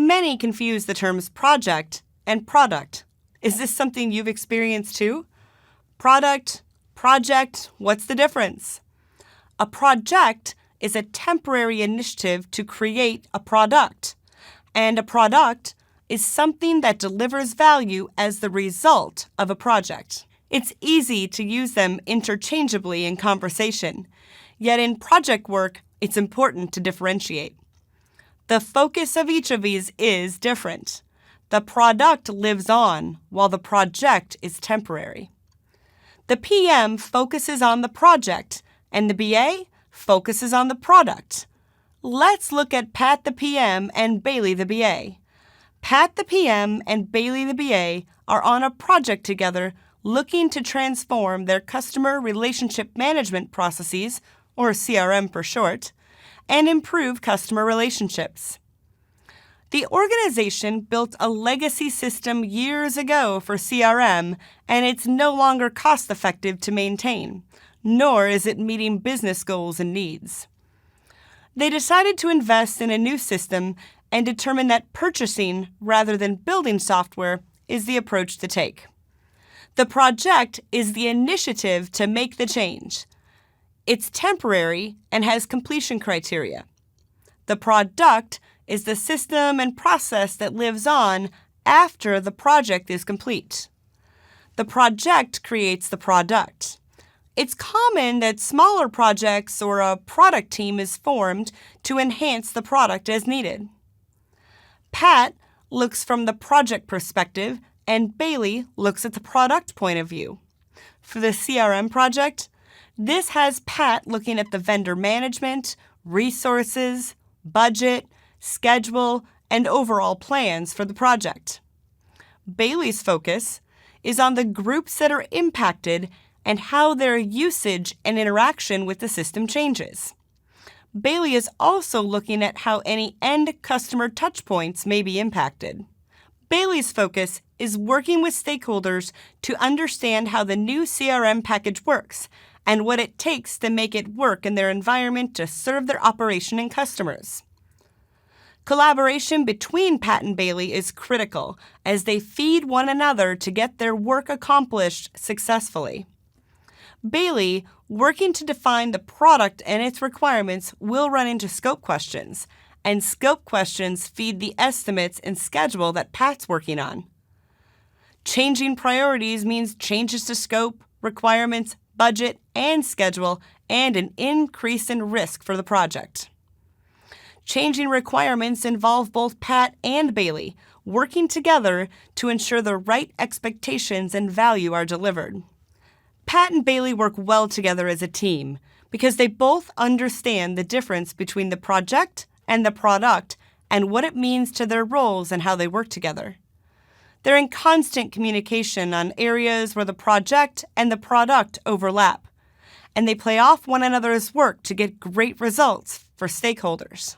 Many confuse the terms project and product. Is this something you've experienced too? Product, project, what's the difference? A project is a temporary initiative to create a product, and a product is something that delivers value as the result of a project. It's easy to use them interchangeably in conversation, yet in project work, it's important to differentiate. The focus of each of these is different. The product lives on, while the project is temporary. The PM focuses on the project, and the BA focuses on the product. Let's look at Pat the PM and Bailey the BA. Pat the PM and Bailey the BA are on a project together looking to transform their customer relationship management processes, or CRM for short, and improve customer relationships. The organization built a legacy system years ago for CRM, and it's no longer cost-effective to maintain, nor is it meeting business goals and needs. They decided to invest in a new system and determined that purchasing rather than building software is the approach to take. The project is the initiative to make the change. It's temporary and has completion criteria. The product is the system and process that lives on after the project is complete. The project creates the product. It's common that smaller projects or a product team is formed to enhance the product as needed. Pat looks from the project perspective, and Bailey looks at the product point of view. For the CRM project, this has Pat looking at the vendor management, resources, budget, schedule, and overall plans for the project. Bailey's focus is on the groups that are impacted and how their usage and interaction with the system changes. Bailey is also looking at how any end customer touchpoints may be impacted. Bailey's focus is working with stakeholders to understand how the new CRM package works and what it takes to make it work in their environment to serve their operation and customers. Collaboration between Pat and Bailey is critical as they feed one another to get their work accomplished successfully. Bailey, working to define the product and its requirements, will run into scope questions, and scope questions feed the estimates and schedule that Pat's working on. Changing priorities means changes to scope, requirements, budget, and schedule, and an increase in risk for the project. Changing requirements involve both Pat and Bailey working together to ensure the right expectations and value are delivered. Pat and Bailey work well together as a team because they both understand the difference between the project and the product and what it means to their roles and how they work together. They're in constant communication on areas where the project and the product overlap, and they play off one another's work to get great results for stakeholders.